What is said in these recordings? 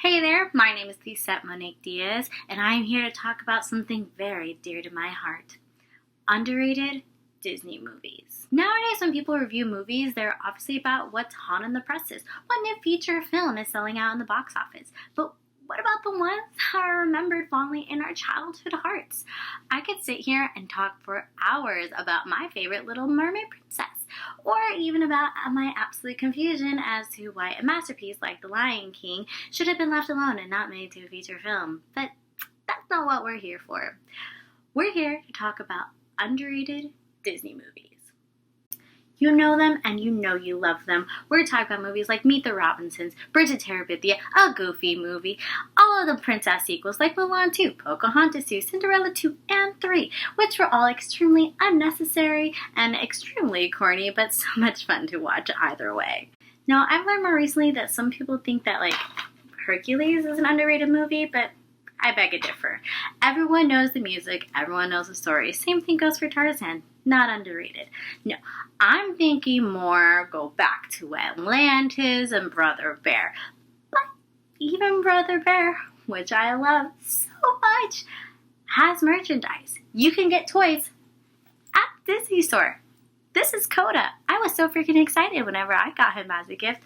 Hey there, my name is Lisette Monique Diaz, and I am here to talk about something very dear to my heart. Underrated Disney movies. Nowadays, when people review movies, they're obviously about what's hot in the presses, what new feature film is selling out in the box office. But what about the ones that are remembered fondly in our childhood hearts? I could sit here and talk for hours about my favorite Little Mermaid princess, or even about my absolute confusion as to why a masterpiece like The Lion King should have been left alone and not made to a feature film. But that's not what we're here for. We're here to talk about underrated Disney movies. You know them and you know you love them. We're talking about movies like Meet the Robinsons, Bridge of Terabithia, a Goofy movie, all of the princess sequels like Mulan 2, Pocahontas 2, Cinderella 2, and 3, which were all extremely unnecessary and extremely corny, but so much fun to watch either way. Now, I've learned more recently that some people think that, Hercules is an underrated movie, but I beg to differ. Everyone knows the music, everyone knows the story. Same thing goes for Tarzan. Not underrated. No, I'm thinking more go back to Atlantis and Brother Bear. But even Brother Bear, which I love so much, has merchandise. You can get toys at Disney Store. This is Coda. I was so freaking excited whenever I got him as a gift.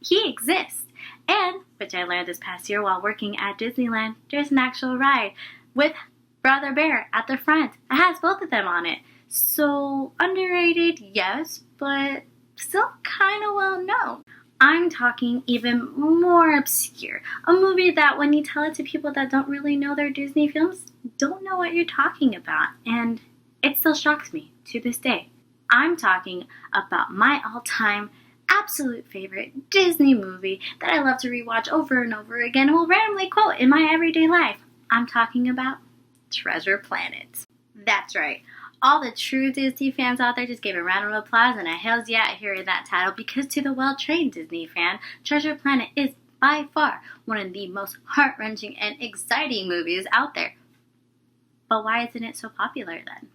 He exists. And, which I learned this past year while working at Disneyland, there's an actual ride with Brother Bear at the front. It has both of them on it. So, underrated, yes, but still kind of well known. I'm talking even more obscure. A movie that when you tell it to people that don't really know their Disney films, don't know what you're talking about. And it still shocks me to this day. I'm talking about my all-time absolute favorite Disney movie that I love to rewatch over and over again and will randomly quote in my everyday life. I'm talking about Treasure Planet. That's right. All the true Disney fans out there just gave a round of applause and a hells yeah at hearing that title, because to the well-trained Disney fan, Treasure Planet is by far one of the most heart-wrenching and exciting movies out there. But why isn't it so popular then?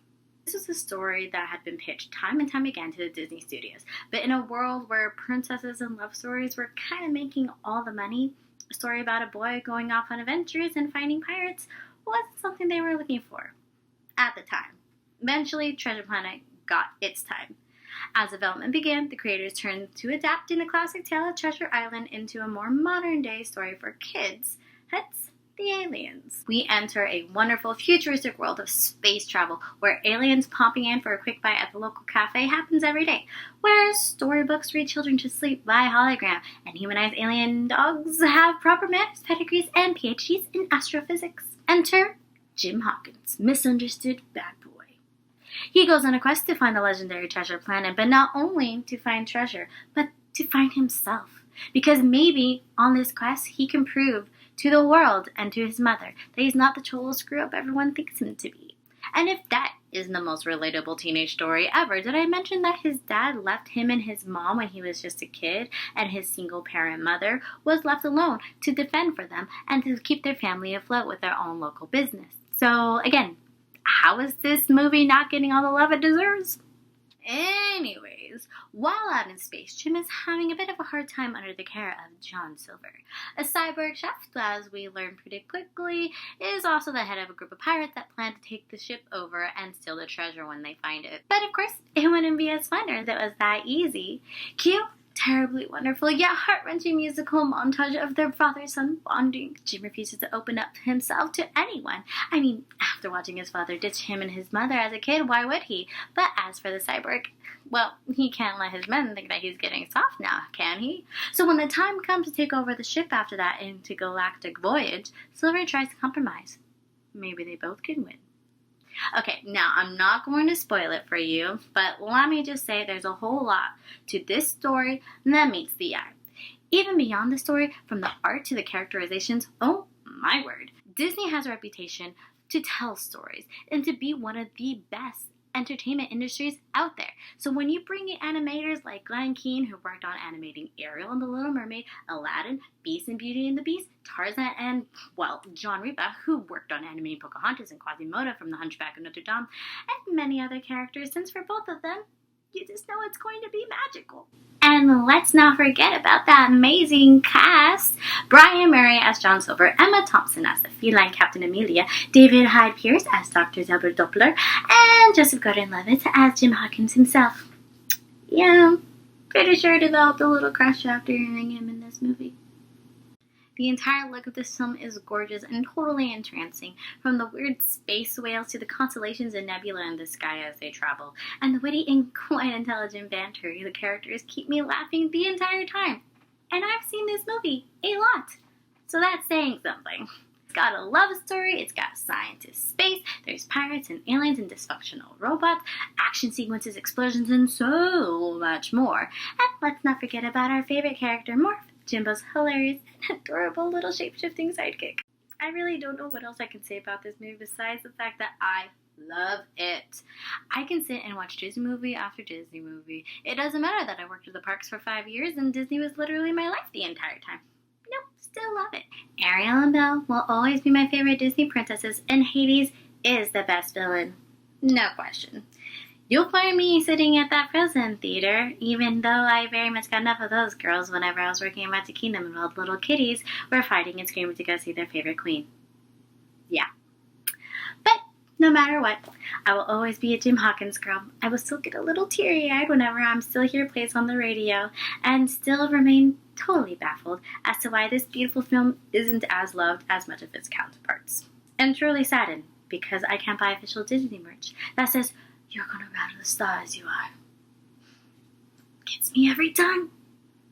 This was a story that had been pitched time and time again to the Disney studios, but in a world where princesses and love stories were kind of making all the money, a story about a boy going off on adventures and finding pirates wasn't something they were looking for at the time. Eventually, Treasure Planet got its time. As development began, the creators turned to adapting the classic tale of Treasure Island into a more modern-day story for kids, hence the aliens. We enter a wonderful futuristic world of space travel where aliens popping in for a quick bite at the local cafe happens every day, where storybooks read children to sleep by hologram, and humanized alien dogs have proper manners, pedigrees, and PhDs in astrophysics. Enter Jim Hawkins, misunderstood bad boy. He goes on a quest to find the legendary Treasure Planet, but not only to find treasure, but to find himself. Because maybe on this quest he can prove to the world and to his mother that he's not the total screw-up everyone thinks him to be. And if that isn't the most relatable teenage story ever, did I mention that his dad left him and his mom when he was just a kid, and his single-parent mother was left alone to defend for them and to keep their family afloat with their own local business? So, again, how is this movie not getting all the love it deserves? Anyways, while out in space, Jim is having a bit of a hard time under the care of John Silver. A cyborg chef, as we learn pretty quickly, is also the head of a group of pirates that plan to take the ship over and steal the treasure when they find it. But of course, it wouldn't be as fun as it was that easy. Cute, terribly wonderful, yet heart-wrenching musical montage of their father-son bonding. Jim refuses to open up himself to anyone. I mean, after watching his father ditch him and his mother as a kid, why would he? But as for the cyborg, well, he can't let his men think that he's getting soft now, can he? So when the time comes to take over the ship after that intergalactic voyage, Silver tries to compromise. Maybe they both can win. Okay, now I'm not going to spoil it for you, but let me just say there's a whole lot to this story that meets the eye. Even beyond the story, from the art to the characterizations, oh my word. Disney has a reputation to tell stories and to be one of the best entertainment industries out there. So when you bring in animators like Glenn Keane, who worked on animating Ariel and the Little Mermaid, Aladdin, Beast and Beauty and the Beast, Tarzan, and, well, John Reba, who worked on animating Pocahontas and Quasimodo from The Hunchback of Notre Dame, and many other characters, since for both of them, You just know it's going to be magical. And let's not forget about that amazing cast. Brian Murray as John Silver, Emma Thompson as the feline Captain Amelia, David Hyde Pierce as Dr. Zelber Doppler, and Joseph Gordon-Levitt as Jim Hawkins himself. Yeah, pretty sure I developed a little crush after hearing him in this movie. The entire look of this film is gorgeous and totally entrancing, from the weird space whales to the constellations and nebula in the sky as they travel, and the witty and quite intelligent banter. The characters keep me laughing the entire time. And I've seen this movie a lot, so that's saying something. It's got a love story, it's got scientist space, there's pirates and aliens and dysfunctional robots, action sequences, explosions, and so much more. And let's not forget about our favorite character, Morph, Jimbo's hilarious and adorable little shape-shifting sidekick. I really don't know what else I can say about this movie besides the fact that I love it. I can sit and watch Disney movie after Disney movie. It doesn't matter that I worked at the parks for 5 years and Disney was literally my life the entire time. Nope, still love it. Ariel and Belle will always be my favorite Disney princesses, and Hades is the best villain. No question. You'll find me sitting at that Frozen theater, even though I very much got enough of those girls whenever I was working at Magic Kingdom and all the little kitties were fighting and screaming to go see their favorite queen. Yeah. But no matter what, I will always be a Jim Hawkins girl. I will still get a little teary-eyed whenever I'm Still Here plays on the radio, and still remain totally baffled as to why this beautiful film isn't as loved as much of its counterparts. And truly saddened because I can't buy official Disney merch that says, "You're gonna rattle the stars, you are." Gets me every time.